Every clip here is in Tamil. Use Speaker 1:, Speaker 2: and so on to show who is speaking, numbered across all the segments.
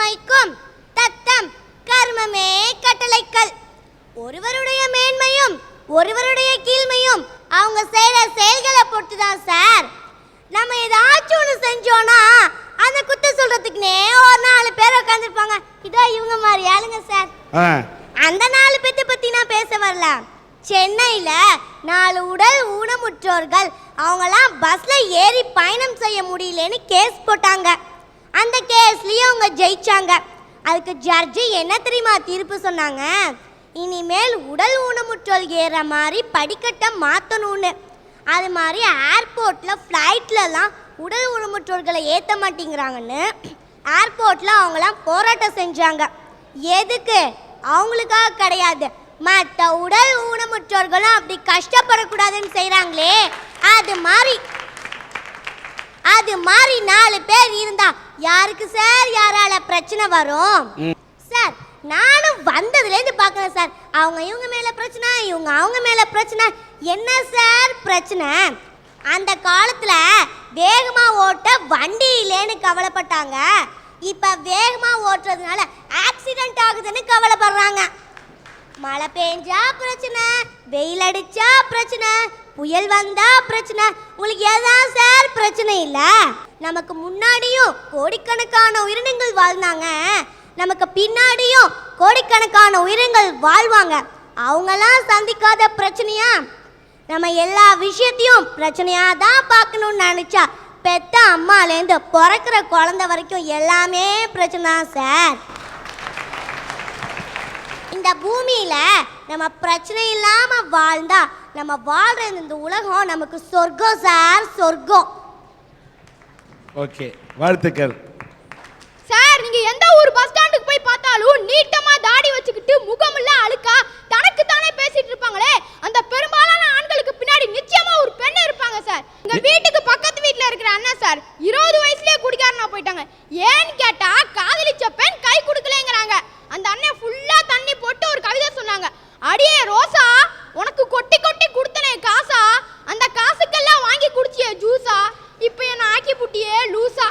Speaker 1: மாய்க்கும் தத்தம் கர்மமே கட்டளைக்கல். ஒருவருடைய மேன்மையும் ஒருவருடைய கீழ்மையும் அவங்க செய்யற செயல்களை பொறுத்துதான் சார். நம்ம ஏதாச்சும் ஒன்று செஞ்சோன்னா அந்த குத்த சொல்றதுக்குன்னே ஒரு 4 பேர் உட்காந்துருப்பாங்க. இதோ இவங்க மாதிரி ஆளுங்க சார். அந்த 4 பேத்தை பத்தி நான் பேச வரல. சென்னையில 4 உடல் ஊனமுற்றோர்கள் அவங்களாம் பஸ்ல ஏறி பயணம் செய்ய முடியலன்னு கேஸ் போட்டாங்க. அந்த கேஸ்லயும் அவங்க ஜெயிச்சாங்க. அதுக்கு ஜட்ஜி என்ன தெரியுமா தீர்ப்பு சொன்னாங்க? இனிமேல் உடல் ஊனமுற்றோர் ஏற மாதிரி படிக்கட்டை மாற்றணும்னு. அது மாதிரி ஏர்போர்ட்டில் ஃப்ளைட்லலாம் உடல் ஊனமுற்றோர்களை ஏற்ற மாட்டேங்கிறாங்கன்னு ஏர்போர்ட்டில் அவங்களாம் போராட்டம் செஞ்சாங்க. எதுக்கு? அவங்களுக்காக கிடையாது, மற்ற உடல் ஊனமுற்றோர்களும் அப்படி கஷ்டப்படக்கூடாதுன்னு செய்கிறாங்களே அது மாதிரி 4 பேர் இருந்தா யாருக்கு சார் யாரால பிரச்சனை வரும்? சார் நானும் வந்ததுலேருந்து பார்க்குறேன் சார். அவங்க இவங்க மேலே பிரச்சனை, இவங்க அவங்க மேலே பிரச்சனை. என்ன சார் பிரச்சனை? அந்த காலத்தில் வேகமாக ஓட்ட வண்டி இல்லைன்னு கவலைப்பட்டாங்க. இப்போ வேகமாக ஓட்டுறதுனால ஆக்சிடென்ட் ஆகுதுன்னு கவலைப்படுறாங்க. மழை பெஞ்சா பிரச்சனை, வெயில் அடிச்சா பிரச்சனை, புயல் வந்தா பிரச்சனை. உங்களுக்கு எதான் சார் பிரச்சனை இல்லை? நமக்கு முன்னாடியும் கோடிக்கணக்கான உயிரினங்கள் வாழ்ந்தாங்க, நமக்கு பின்னாடியும் கோடிக்கணக்கான உயிரினங்கள் வாழ்வாங்க. அவங்கெல்லாம் சந்திக்காத பிரச்சனையா? நம்ம எல்லா விஷயத்தையும் பிரச்சனையாக தான் பார்க்கணும்னு நினச்சா பெத்த அம்மாலேருந்து பிறக்கிற குழந்தை வரைக்கும் எல்லாமே பிரச்சனை தான் சார். இந்த பூமியில் நம்ம பிரச்சனை இல்லாமல் வாழ்ந்தா நம்ம வாழ்கிற இந்த உலகம் நமக்கு சொர்க்கம் சார், சொர்க்கம்.
Speaker 2: ஓகே, வாழ்த்துக்கள்
Speaker 3: சார். நீங்க எந்த ஒரு பஸ் ஸ்டாண்டுக்கு போய் பார்த்தாலும் நீட்டமா தாடி வச்சுக்கிட்டு முகமெல்லாம் அழுக்கா தனக்கு தானே பேசிட்டு இருப்பாங்களே, அந்த பெரும்பாலான ஆண்களுக்கு பின்னாடி நிச்சயமா ஒரு பெண் இருப்பாங்க சார். எங்க வீட்டுக்கு பக்கத்து வீட்டுல இருக்கிற அண்ணன் சார் 20 வயசுலயே குடிக்காரனா போயிட்டாங்க. ஏன்னு கேட்டா காதலிச்ச பெண் கை கொடுக்கலங்கிறாங்க. அந்த அண்ணன் ஃபுல்லா தண்ணி போட்டு ஒரு கவிதை சொன்னாங்க. அடியே ரோசா, உனக்கு கொட்டி கொட்டி கொடுத்தனே காசா, அந்த காசுக்கெல்லாம் வாங்கி குடிச்சியே ஜூஸா, இப்போ என்ன ஆக்கி புட்டியே லூசா.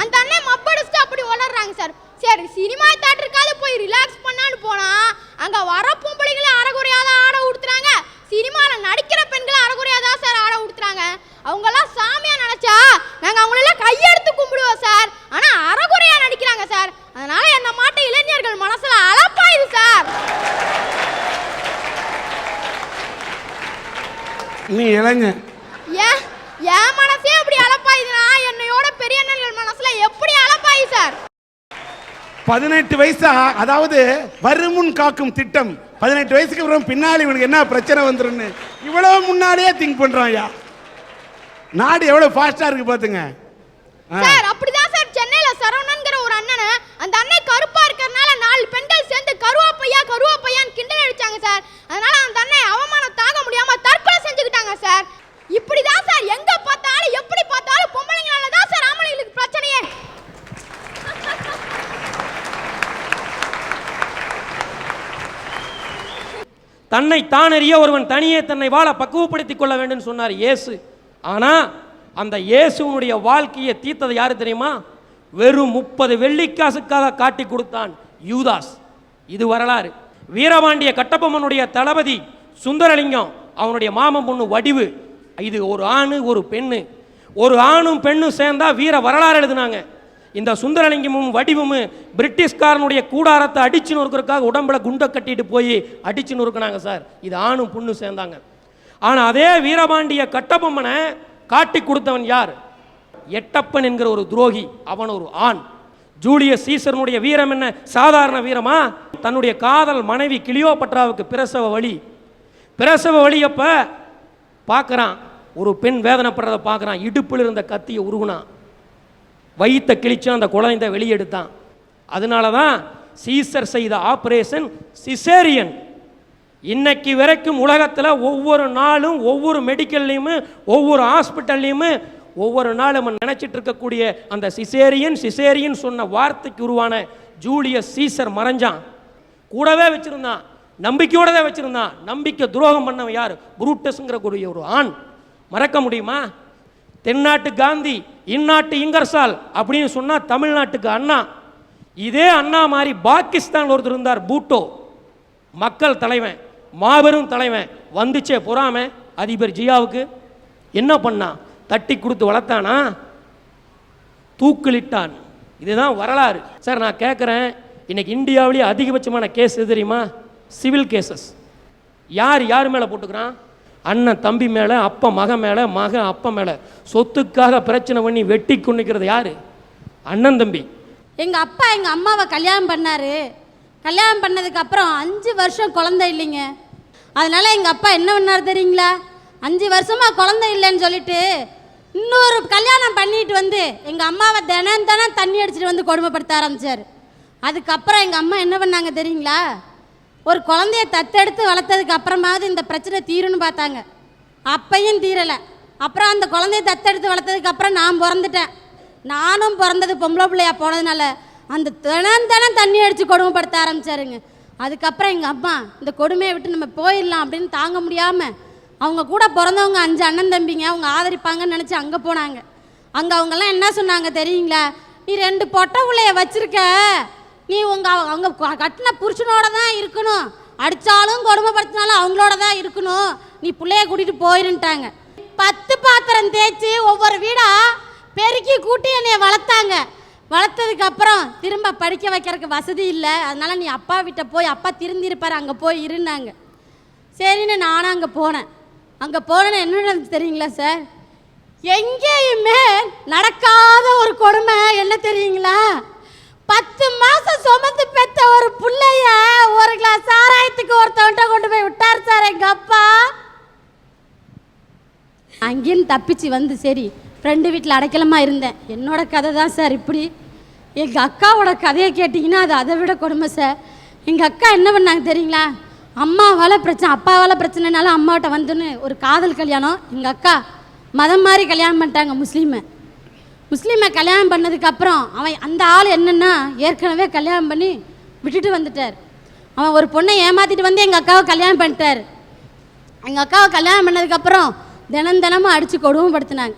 Speaker 3: அந்த அண்ணன் மப்படிச்சு அப்படி வளர்றாங்க சார். சரி சினிமா தியேட்டருக்காவது போய் ரிலாக்ஸ் பண்ணான்னு போனா அங்க வர பொம்பளைகளை அறகுறையாத ஆட உடுத்துறாங்க, சினிமால நடிக்கிற பெண்களை அறகுறையாதா சார் ஆட உடுத்துறாங்க. அவங்கெல்லாம் சாமியா நினைச்சா நாங்க அவங்களெல்லாம் கையெடுத்து கும்பிடுவோம் சார். ஆனா அறகுறையா நடிக்கிறாங்க சார். அதனால என்ன மாட்ட இளைஞர்கள் மனசுல அலப்பாயுது சார்.
Speaker 2: நீ இளைஞ
Speaker 3: என் மனசே அப்படி அலப்பாயுதுன்னா என்னையோட பெரிய அண்ணன்கள் மனசுல எப்படி அலப்பாயு சார்?
Speaker 2: 18 வயசு, அதாவது வருமுன் காக்கும் திட்டம். 18 வயசுக்கு அப்புறம் பின்னாடி இவனுக்கு என்ன பிரச்சனை வந்துருன்னு இவ்வளவு முன்னாடியே திங்க் பண்றான். ஐயா, நாடு எவ்வளவு ஃபாஸ்டா இருக்கு பாத்துங்க
Speaker 3: சார். அப்படிதான் சார் சென்னையில சரவணன்கிற ஒரு அண்ணன், அந்த அண்ணன் கருப்பா இருக்கறனால 4 பெண்கள் சேர்ந்து கருவாப்பையா கருவாப்பையான்னு கிண்டல் அடிச்சாங்க சார். அதனால அந்த அண்ணன் அவமானம் தாங்க முடியாம தற்கொலை செஞ்சுக்கிட்டாங்க சார். இப்படிதான் சார் எங்க பார்த்தாலும் எப்படி பார்த்தாலும் பொம்பளைங்களால தான் சார் ஆம்பளைங்களுக்கு பிரச்சனையே.
Speaker 4: தன்னை தானறிய ஒருவன் தனியே தன்னை வாழ பக்குவப்படுத்திக் கொள்ள வேண்டும் சொன்னார் இயேசு. ஆனா அந்த இயேசுனுடைய வாழ்க்கையை தீர்த்தது யாரு தெரியுமா? வெறும் 30 வெள்ளிக்காசுக்காக காட்டி கொடுத்தான் யூதாஸ். இது வரலாறு. வீரபாண்டிய கட்டபொம்மனுடைய தளபதி சுந்தரலிங்கம், அவனுடைய மாமன் பொண்ணு வடிவு. இது ஒரு ஆணு ஒரு பெண்ணு. ஒரு ஆணும் பெண்ணும் சேர்ந்தா வீர வரலாறு எழுதினாங்க. இந்த சுந்தரலிங்கமும் வடிவும் பிரிட்டிஷ்காரனுடைய கூடாரத்தை அடிச்சு நொறுக்கிறதுக்காக உடம்புல குண்டை கட்டிட்டு போய் அடிச்சு நொறுக்கினாங்க சார். இது ஆணும் பொண்ணு சேர்ந்தாங்க. ஆனால் அதே வீரபாண்டிய கட்டபொம்மனை காட்டி கொடுத்தவன் யார்? எட்டப்பன் என்கிற ஒரு துரோகி. அவன் ஒரு ஆண். ஜூலியஸ் சீசருடைய வீரம் என்ன சாதாரண வீரமா? தன்னுடைய காதல் மனைவி கிளியோபட்ராவுக்கு பிரசவ வழியப்ப பார்க்குறான், ஒரு பெண் வேதனைப்படுறதை பார்க்குறான். இடுப்பில் இருந்த கத்தியை உருகுனான், வயிற்றை கிழிச்சு அந்த குழந்தை வெளியெடுத்தான். அதனால தான் சீசர் செய்த ஆபரேஷன் சிசேரியன். இன்னைக்கு வரைக்கும் உலகத்தில் ஒவ்வொரு நாளும் ஒவ்வொரு மெடிக்கல்லையும் ஒவ்வொரு ஹாஸ்பிட்டல்லையும் ஒவ்வொரு நாளும் நினைச்சிட்டு இருக்கக்கூடிய அந்த சிசேரியன் சொன்ன வார்த்தைக்கு உருவான ஜூலியஸ் சீசர் மறைஞ்சான். கூடவே வச்சிருந்தான், நம்பிக்கையோட தான் வச்சிருந்தான். நம்பிக்கை துரோகம் பண்ணவன் யார்? புரூட்டஸ்ங்கிற கூடிய ஒரு ஆண். மறக்க முடியுமா? தென்னாட்டு காந்தி, இந்நாட்டு இங்கர்சால் அப்படின்னு சொன்னால் தமிழ்நாட்டுக்கு அண்ணா. இதே அண்ணா மாதிரி பாகிஸ்தான் ஒருத்தர் இருந்தார், பூட்டோ, மக்கள் தலைவன், மாபெரும் தலைவன். வந்துச்சே பொறாமை அதிபர் ஜியாவுக்கு. என்ன பண்ணான்? தட்டி கொடுத்து வளர்த்தானா? தூக்கிலிட்டான். இதுதான் வரலாறு. சார் நான் கேட்குறேன், இன்னைக்கு இந்தியாவிலேயே அதிகபட்சமான கேஸ் எது தெரியுமா? Civil cases. யார் யார் மேலே போட்டுக்கிறான்? அண்ணன் தம்பி மேலே, அப்பா மகன் மேலே, மகன் அப்பா மேலே. சொத்துக்காக பிரச்சனை பண்ணி வெட்டி கொண்டிருக்கிறது யாரு? அண்ணன் தம்பி.
Speaker 5: எங்கள் அப்பா எங்கள் அம்மாவை கல்யாணம் பண்ணார். கல்யாணம் பண்ணதுக்கப்புறம் 5 வருஷம் குழந்தை இல்லைங்க. அதனால் எங்கள் அப்பா என்ன பண்ணார் தெரியுங்களா? 5 வருஷமாக குழந்தை இல்லைன்னு சொல்லிட்டு இன்னொரு கல்யாணம் பண்ணிட்டு வந்து எங்கள் அம்மாவை தினம் தினம் தண்ணி அடிச்சுட்டு வந்து கொடுமைப்படுத்த ஆரம்பித்தார். அதுக்கப்புறம் எங்கள் அம்மா என்ன பண்ணாங்க தெரியுங்களா? ஒரு குழந்தைய தத்தெடுத்து வளர்த்ததுக்கு அப்புறமாவது இந்த பிரச்சனை தீருன்னு பார்த்தாங்க. அப்பையும் தீரலை. அப்புறம் அந்த குழந்தைய தத்தெடுத்து வளர்த்ததுக்கு அப்புறம் நான் பிறந்துட்டேன். நானும் பிறந்தது பொம்பளை பிள்ளையா போனதுனால அந்த தினம் தினம் தண்ணி அடித்து கொடுமைப்படுத்த ஆரம்பித்தாருங்க. அதுக்கப்புறம் எங்கள் அம்மா இந்த கொடுமையை விட்டு நம்ம போயிடலாம் அப்படின்னு தாங்க முடியாமல் அவங்க கூட பிறந்தவங்க 5 அண்ணன் தம்பிங்க, அவங்க ஆதரிப்பாங்கன்னு நினச்சி அங்கே போனாங்க. அங்கே அவங்கெல்லாம் என்ன சொன்னாங்க தெரியுங்களா? நீ 2 பொட்டை பிள்ளைய வச்சுருக்க, நீ அவங்க கட்டின புருஷனோட தான் இருக்கணும், அடித்தாலும் கொடுமைப்படுத்தினாலும் அவங்களோட தான் இருக்கணும், நீ பிள்ளைய கூட்டிகிட்டு போயிருன்ட்டாங்க. 10 பாத்திரம் தேய்ச்சி ஒவ்வொரு வீடாக பெருக்கி கூட்டி என்னைய வளர்த்தாங்க. வளர்த்ததுக்கு அப்புறம் திரும்ப படிக்க வைக்கிறதுக்கு வசதி இல்லை, அதனால நீ அப்பா வீட்டை போய், அப்பா திருந்திருப்பார், அங்கே போய் இருந்தாங்க. சரின்னு நானும் அங்கே போனேன். அங்கே போனேன்னு என்ன நடந்துச்சு தெரியுங்களா சார்? எங்கேயுமே நடக்காத ஒரு கொடுமை என்ன தெரியுங்களா? 10 மாதம் சுமந்து பெற்ற ஒரு பிள்ளைய ஒரு கிளாஸ் சாராயத்துக்கு ஒருத்தவன்ட்ட கொண்டு போய் விட்டார் சார் எங்கள் அப்பா. அங்கேயும் தப்பிச்சு வந்து சரி ஃப்ரெண்டு வீட்டில் அடைக்கலமா இருந்தேன். என்னோட கதை தான் சார் இப்படி. எங்கள் அக்காவோட கதையை கேட்டிங்கன்னா அது அதை விட கொடுமை சார். எங்கள் அக்கா என்ன பண்ணாங்க தெரியுங்களா? அம்மாவால் பிரச்சனை, அப்பாவால் பிரச்சனைனால அம்மாவிட்ட வந்துன்னு ஒரு காதல் கல்யாணம். எங்கள் அக்கா மதம் மாதிரி கல்யாணம் பண்ணிட்டாங்க, முஸ்லீமை கல்யாணம் பண்ணதுக்கப்புறம் அவன் அந்த ஆள் என்னென்னா ஏற்கனவே கல்யாணம் பண்ணி விட்டுட்டு வந்துட்டார். அவன் ஒரு பொண்ணை ஏமாற்றிட்டு வந்து எங்கள் அக்காவை கல்யாணம் பண்ணிட்டார். எங்கள் அக்காவை கல்யாணம் பண்ணதுக்கப்புறம் தினமும் அடித்து கொடுமைப்படுத்தினாங்க.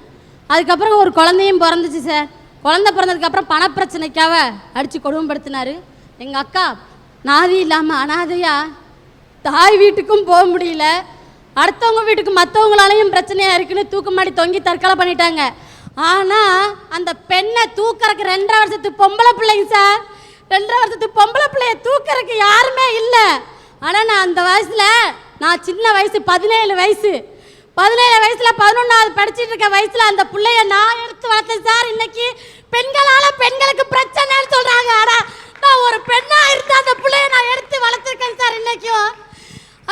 Speaker 5: அதுக்கப்புறம் ஒரு குழந்தையும் பிறந்துச்சு சார். குழந்தை பிறந்ததுக்கப்புறம் பணப்பிரச்சனைக்காக அடித்து கொடுமைப்படுத்தினார். எங்கள் அக்கா நாதி இல்லாமல் அனாதையாக தாய் வீட்டுக்கும் போக முடியல, அடுத்தவங்க வீட்டுக்கு மற்றவங்களாலையும் பிரச்சனையாக இருக்குன்னு தூக்கு மாடி தொங்கி தற்கொலை பண்ணிட்டாங்க. ஆனால் அந்த பெண்ணை தூக்கறக்கு 2 வருஷத்து பொம்பளை பிள்ளைங்க சார். 2 வருஷத்து பொம்பளை பிள்ளைய தூக்கறக்கு யாருமே இல்லை. ஆனால் நான் அந்த வயசில், நான் சின்ன வயசு 17 வயசில் 11வது படிச்சுட்டு இருக்க வயசில் அந்த பிள்ளைய நான் எடுத்து வளர்த்தேன் சார். இன்னைக்கு பெண்களால் பெண்களுக்கு பிரச்சனைன்னு சொல்கிறாங்க. ஆனால் நான் ஒரு பெண்ணாக இருந்து அந்த பிள்ளைய நான் எடுத்து வளர்த்துருக்கேன் சார். இன்றைக்கும்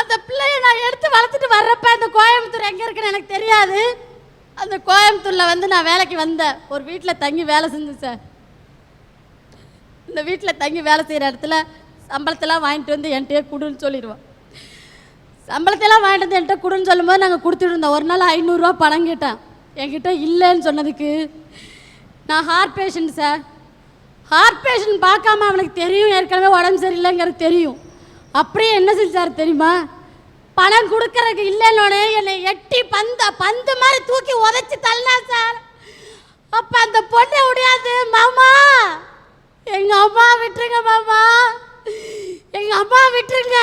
Speaker 5: அந்த பிள்ளைய நான் எடுத்து வளர்த்துட்டு வர்றப்ப அந்த கோயம்புத்தூர் எங்கே இருக்குன்னு எனக்கு தெரியாது. அந்த கோயம்புத்தூரில் வந்து நான் வேலைக்கு வந்தேன். ஒரு வீட்டில் தங்கி வேலை செஞ்சேன் சார். இந்த வீட்டில் தங்கி வேலை செய்கிற இடத்துல சம்பளத்தெல்லாம் வாங்கிட்டு வந்து என்கிட்டயே கொடுன்னு சொல்லிடுவோம். சம்பளத்தெல்லாம் வாங்கிட்டு வந்து என்கிட்ட கொடுன்னு சொல்லும்போது நாங்கள் கொடுத்துட்டு இருந்தோம். ஒரு நாள் 500 ரூபா பணம் கேட்டேன். என்கிட்ட இல்லைன்னு சொன்னதுக்கு, நான் heart patient sir, heart patient பார்க்காம அவனுக்கு தெரியும் ஏற்கனவே உடம்பு சரியில்லைங்கிறது தெரியும். அப்படியே என்ன செஞ்சார் தெரியுமா? பணம் கொடுக்கறதுக்கு இல்லைன்னொன்னே என்னை எட்டி பந்து மாதிரி தூக்கி உதைச்சி தள்ளா சார். அப்போ அந்த பொண்ணை முடியாது, மாமா எங்கள் அம்மா விட்டுருங்க, மாமா எங்கள் அம்மா விட்டுருங்க,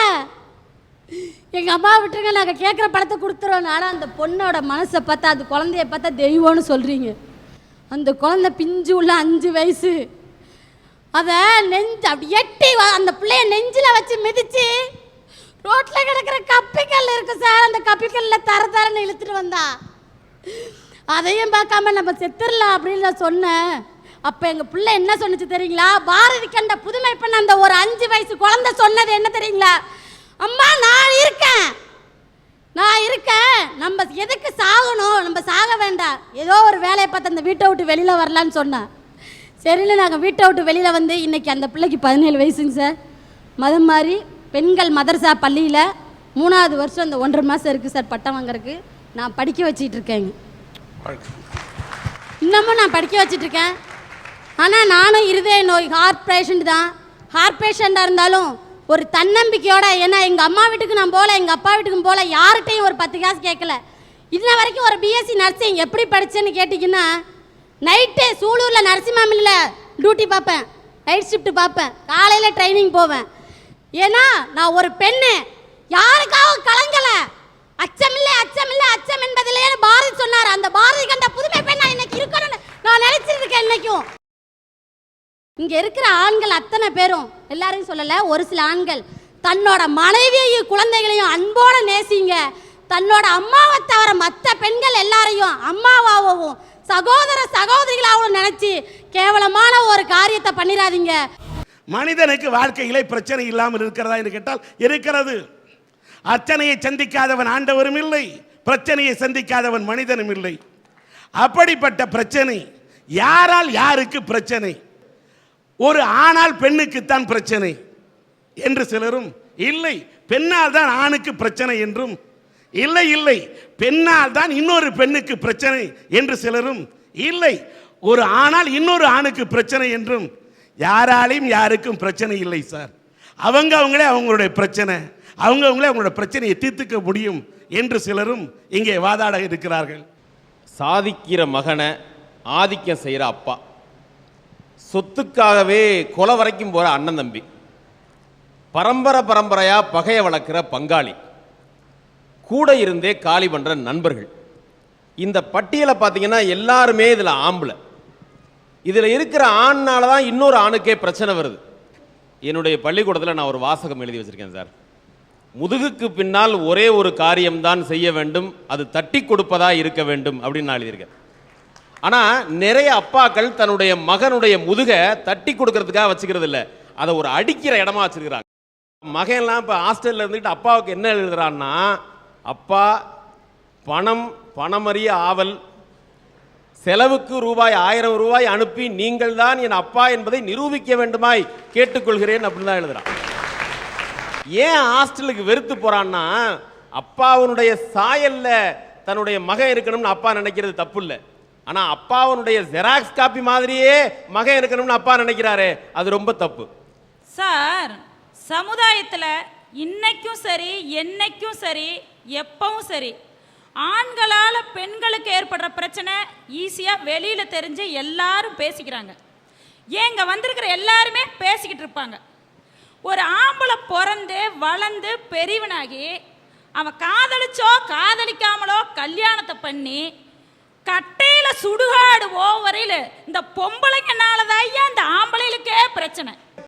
Speaker 5: எங்கள் அம்மா விட்டுருங்க, நாங்கள் கேட்குற பணத்தை கொடுத்துருவோம். ஆனால் அந்த பொண்ணோட மனசை பார்த்தா, அந்த குழந்தைய பார்த்தா தெய்வம்னு சொல்கிறீங்க. அந்த குழந்தை பிஞ்சு உள்ள 5 வயசு. அதை நெஞ்சு அப்படி எட்டி அந்த பிள்ளைய நெஞ்சில் வச்சு மிதிச்சு ரோட்டில் கிடக்கிற கப்பிக்கல் இருக்கு சார், அந்த கப்பிக்கல்ல தரன்னு இழுத்துட்டு வந்தா. அதையும் பார்க்காம நம்ம செத்துடலாம் அப்படின்னு நான் சொன்னேன். அப்போ எங்கள் பிள்ளை என்ன சொன்னிச்சு தெரியுங்களா? பாரதி கண்ட புதுமை பண்ண அந்த ஒரு 5 வயசு குழந்தை சொன்னது என்ன தெரியுங்களா? அம்மா நான் இருக்கேன், நம்ம எதுக்கு சாகணும், நம்ம சாக வேண்டாம், ஏதோ ஒரு வேலையை பார்த்து அந்த வீட்டை விட்டு வெளியில் வரலான்னு சொன்னேன். சரின்னு நாங்கள் வீட்டை விட்டு வெளியில் வந்து இன்றைக்கி அந்த பிள்ளைக்கு 17 வயசுங்க சார். மதம் மாதிரி பெண்கள் மதரசா பள்ளியில் 3வது வருஷம் அந்த 1.5 மாதம் இருக்குது சார் பட்டம் வாங்குறதுக்கு. நான் படிக்க வச்சிட்டு இருக்கேங்க, இன்னமும் நான் படிக்க வச்சிட்ருக்கேன். ஆனால் நானும் இருதய நோய் ஹார்ட் பேஷண்ட் தான். ஹார்ட் பேஷண்ட்டாக இருந்தாலும் ஒரு தன்னம்பிக்கையோட, ஏன்னா எங்கள் அம்மா வீட்டுக்கு நான் போகல, எங்கள் அப்பா வீட்டுக்கும் போகல, யார்கிட்டையும் ஒரு 10 காசு கேட்கல. இன்ன வரைக்கும் ஒரு பிஎஸ்சி நர்சிங் எப்படி படித்தேன்னு கேட்டிங்கன்னா, நைட்டு சூலூரில் நரசிம்மா மில்லில் டியூட்டி பார்ப்பேன், நைட் ஷிஃப்ட் பார்ப்பேன், காலையில் ட்ரைனிங் போவேன். ஏன்னா நான் ஒரு பெண்ணு, யாருக்காகவும் கலங்கலை. அச்சமில்லை அச்சமில்லை அச்சம் என்பதிலேயே பாரதி சொன்னார். அந்த பாரதி கண்ட புதுமை பெண்ணா இன்னைக்கு இருக்கணும்னு நான் நினைச்சிருக்கேன். இன்னைக்கும் இங்க இருக்கிற ஆண்கள் அத்தனை பேரும், எல்லாரையும் சொல்லல, ஒரு சில ஆண்கள் தன்னோட மனைவியையும் குழந்தைகளையும் அன்போட நேசிங்க. தன்னோட அம்மாவை தவிர மற்ற பெண்கள் எல்லாரையும் அம்மாவாகவும் சகோதர சகோதரிகளாகவும் நினைச்சு கேவலமான ஒரு காரியத்தை பண்ணிடாதீங்க.
Speaker 2: மனிதனுக்கு வாழ்க்கையிலே பிரச்சனை இல்லாமல் இருக்கிறதா என்று கேட்டால் இருக்கிறது. அச்சனையை சந்திக்காதவன் ஆண்டவரும் இல்லை, பிரச்சனையை சந்திக்காதவன் மனிதனும் இல்லை. அப்படிப்பட்ட பிரச்சனை யாரால் யாருக்கு பிரச்சனை? ஒரு ஆணால் பெண்ணுக்குத்தான் பிரச்சனை என்று சிலரும், இல்லை பெண்ணால் தான் ஆணுக்கு பிரச்சனை என்றும், இல்லை இல்லை பெண்ணால் தான் இன்னொரு பெண்ணுக்கு பிரச்சனை என்று சிலரும், இல்லை ஒரு ஆணால் இன்னொரு ஆணுக்கு பிரச்சனை என்றும். யாராலையும் யாருக்கும் பிரச்சனை இல்லை சார். அவங்களே அவங்களுடைய பிரச்சனை, அவங்களே அவங்களோட பிரச்சனையை தீர்த்துக்க முடியும் என்று சிலரும் இங்கே வாதாட இருக்கிறார்கள்.
Speaker 6: சாதிக்கிற மகனை ஆதிக்கம் செய்கிற அப்பா, சொத்துக்காகவே கொலை வரைக்கும் போகிற அண்ணன் தம்பி, பரம்பரையாக பகையை வளர்க்குற பங்காளி, கூட இருந்தே காலி பண்ணுற நண்பர்கள். இந்த பட்டியலை பார்த்தீங்கன்னா எல்லாருமே இதில் ஆம்பளை. இதில் இருக்கிற ஆண்னால தான் இன்னொரு ஆணுக்கே பிரச்சனை வருது. என்னுடைய பள்ளிக்கூடத்தில் நான் ஒரு வாசகம் எழுதி வச்சுருக்கேன் சார். முதுகுக்கு பின்னால் ஒரே ஒரு காரியம்தான் செய்ய வேண்டும், அது தட்டி கொடுப்பதா இருக்க வேண்டும் அப்படின்னு நான் எழுதியிருக்கேன். ஆனால் நிறைய அப்பாக்கள் தன்னுடைய மகனுடைய முதுகை தட்டி கொடுக்கறதுக்காக வச்சுக்கிறது இல்லை, அதை ஒரு அடிக்கிற இடமா வச்சுருக்கிறாங்க. மகன்லாம் இப்போ ஹாஸ்டலில் இருந்துக்கிட்டு அப்பாவுக்கு என்ன எழுதுறான்னா, அப்பா பணமறிய ஆவல், செலவுக்கு ரூபாய் 1000 ரூபாய் அனுப்பி நீங்கள் தான் என் அப்பா என்பதை நிரூபிக்க வேண்டுமாய் கேட்டுக்கொள்கிறேன் அப்படின்னு தான் எழுதுறான். ஏன் ஹாஸ்டலுக்கு வெறுத்து போறான்னா, அப்பாவுடைய சாயல்ல தன்னுடைய மகன் இருக்கணும்னு அப்பா நினைக்கிறது தப்பு இல்லை. ஆனா அப்பாவுடைய ஜெராக்ஸ் காப்பி மாதிரியே மகன் இருக்கணும்னு அப்பா நினைக்கிறாரே, அது ரொம்ப தப்பு
Speaker 7: சார். சமுதாயத்தில் இன்னைக்கும் சரி, என்னைக்கும் சரி, எப்பவும் சரி, ஆண்களால் பெண்களுக்கு ஏற்படுற பிரச்சனை ஈஸியாக வெளியில் தெரிஞ்சு எல்லாரும் பேசிக்கிறாங்க. ஏங்க வந்திருக்கிற எல்லாருமே பேசிக்கிட்டு இருப்பாங்க. ஒரு ஆம்பளை பிறந்து வளர்ந்து பெரியவனாகி அவன் காதலிச்சோ காதலிக்காமலோ கல்யாணத்தை பண்ணி கட்டையில் சுடுகாடு ஓவரையில் இந்த பொம்பளைங்கனால தான் இந்த ஆம்பளைகளுக்கே பிரச்சனை.